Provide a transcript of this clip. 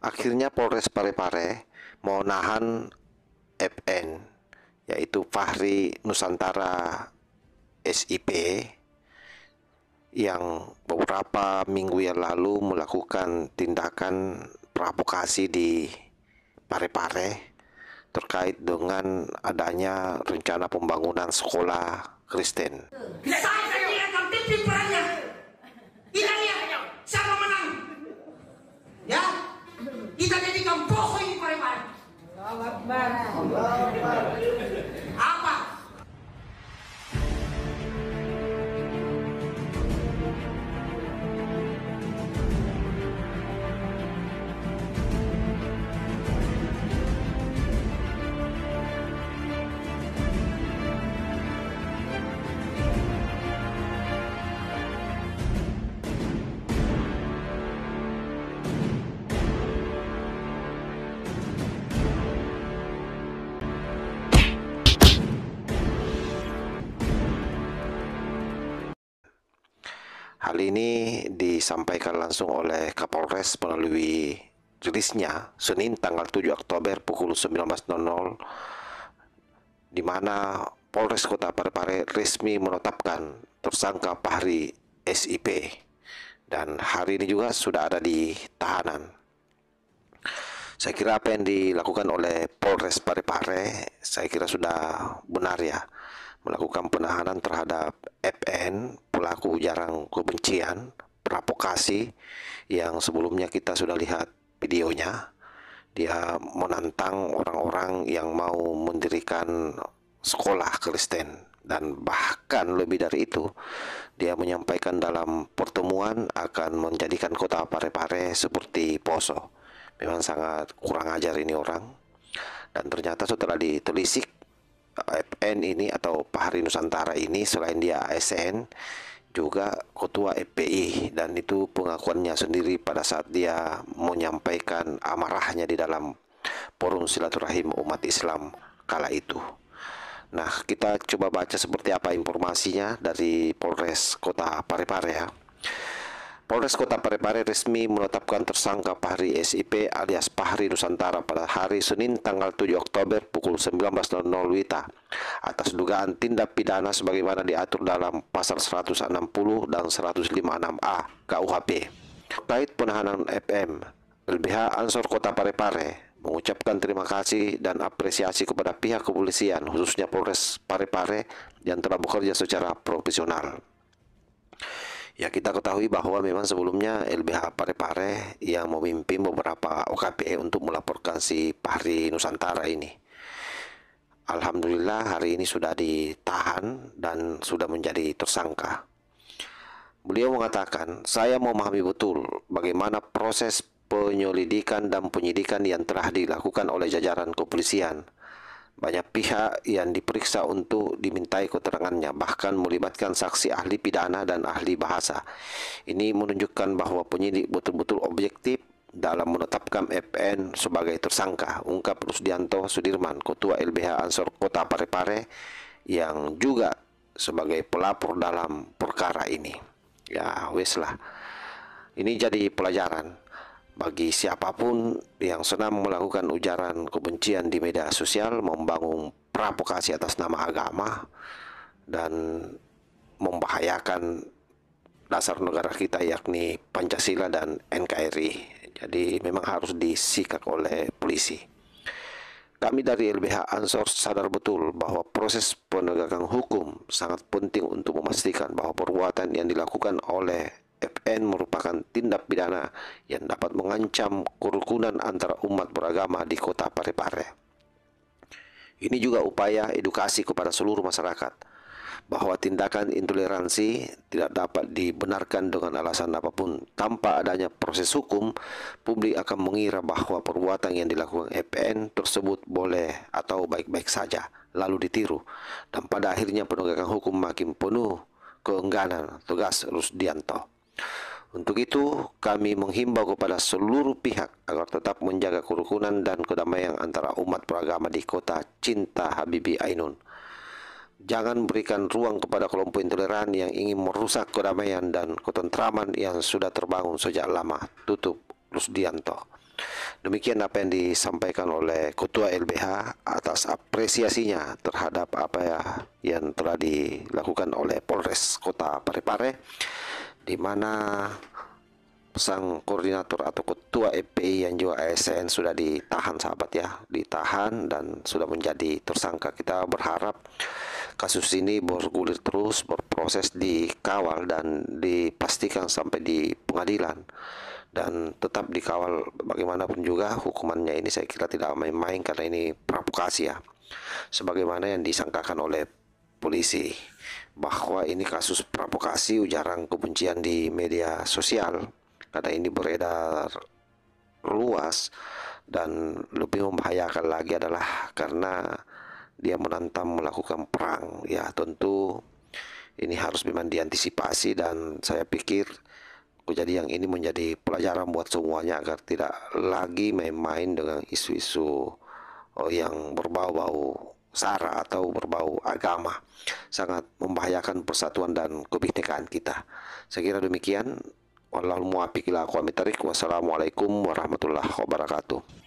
Akhirnya Polres Parepare mau nahan FN, yaitu Fahri Nusantara SIP, yang beberapa minggu yang lalu melakukan tindakan provokasi di Parepare terkait dengan adanya rencana pembangunan sekolah Kristen. Tidak saya tidak akan pimpin perannya. Tidak lihat siapa menang. Ya, kita jadikan pokok ini Parepare. Apa? Hal ini disampaikan langsung oleh Kapolres melalui rilisnya Senin tanggal 7 Oktober pukul 19.00, di mana Polres Kota Parepare resmi menetapkan tersangka Fahri SIP, dan hari ini juga sudah ada di tahanan. Saya kira apa yang dilakukan oleh Polres Parepare, saya kira sudah benar ya, melakukan penahanan terhadap FN, pelaku ujaran kebencian, provokasi, yang sebelumnya kita sudah lihat videonya. Dia menantang orang-orang yang mau mendirikan sekolah Kristen, dan bahkan lebih dari itu, dia menyampaikan dalam pertemuan akan menjadikan kota Parepare seperti Poso. Memang sangat kurang ajar ini orang. Dan ternyata setelah ditelisik, FN ini atau Fahri Nusantara ini selain dia ASN juga ketua FPI, dan itu pengakuannya sendiri pada saat dia menyampaikan amarahnya di dalam forum silaturahim umat Islam kala itu. Nah, kita coba baca seperti apa informasinya dari Polres Kota Parepare ya. Polres Kota Parepare resmi menetapkan tersangka Fahri SIP alias Fahri Nusantara pada hari Senin tanggal 7 Oktober pukul 19.00 WITA atas dugaan tindak pidana sebagaimana diatur dalam pasal 160 dan 156A KUHP. Terkait penahanan FM, LBH Ansor Kota Parepare mengucapkan terima kasih dan apresiasi kepada pihak kepolisian, khususnya Polres Parepare yang telah bekerja secara profesional. Ya, kita ketahui bahwa memang sebelumnya LBH Parepare yang memimpin beberapa OKP untuk melaporkan si Fahri Nusantara ini. Alhamdulillah hari ini sudah ditahan dan sudah menjadi tersangka. Beliau mengatakan, saya memahami betul bagaimana proses penyelidikan dan penyidikan yang telah dilakukan oleh jajaran kepolisian. Banyak pihak yang diperiksa untuk dimintai keterangannya, bahkan melibatkan saksi ahli pidana dan ahli bahasa. Ini menunjukkan bahwa penyidik betul-betul objektif dalam menetapkan FN sebagai tersangka, ungkap Rusdianto Sudirman, Ketua LBH Ansor Kota Parepare, yang juga sebagai pelapor dalam perkara ini. Ya wes lah, ini jadi pelajaran bagi siapapun yang senang melakukan ujaran kebencian di media sosial, membangun provokasi atas nama agama, dan membahayakan dasar negara kita yakni Pancasila dan NKRI. Jadi memang harus disikat oleh polisi. Kami dari LBH Ansor sadar betul bahwa proses penegakan hukum sangat penting untuk memastikan bahwa perbuatan yang dilakukan oleh FN merupakan tindak pidana yang dapat mengancam kerukunan antara umat beragama di Kota Parepare. Ini juga upaya edukasi kepada seluruh masyarakat bahwa tindakan intoleransi tidak dapat dibenarkan dengan alasan apapun. Tanpa adanya proses hukum, publik akan mengira bahwa perbuatan yang dilakukan FN tersebut boleh atau baik-baik saja, lalu ditiru, dan pada akhirnya penegakan hukum makin penuh keengganan, tegas Rusdianto. Untuk itu, kami menghimbau kepada seluruh pihak agar tetap menjaga kerukunan dan kedamaian antara umat beragama di Kota Cinta Habibi Ainun. Jangan berikan ruang kepada kelompok intoleran yang ingin merusak kedamaian dan ketentraman yang sudah terbangun sejak lama, tutup Rusdianto. Demikian apa yang disampaikan oleh Ketua LBH atas apresiasinya terhadap apa ya yang telah dilakukan oleh Polres Kota Parepare, di mana sang koordinator atau ketua FPI yang juga ASN sudah ditahan, sahabat ya, ditahan dan sudah menjadi tersangka. Kita berharap kasus ini bergulir terus, berproses, dikawal dan dipastikan sampai di pengadilan, dan tetap dikawal bagaimanapun juga hukumannya. Ini saya kira tidak main-main karena ini provokasi ya, sebagaimana yang disangkakan oleh polisi bahwa ini kasus provokasi ujaran kebencian di media sosial, karena ini beredar luas. Dan lebih membahayakan lagi adalah karena dia menantang melakukan perang ya. Tentu ini harus memang diantisipasi, dan saya pikir kejadian ini menjadi pelajaran buat semuanya agar tidak lagi main-main dengan isu-isu yang berbau-bau sara atau berbau agama. Sangat membahayakan persatuan dan kebinekaan kita. Saya kira demikian. Wallahul muwaffiq ila aqwamit thariq. Wassalamualaikum warahmatullahi wabarakatuh.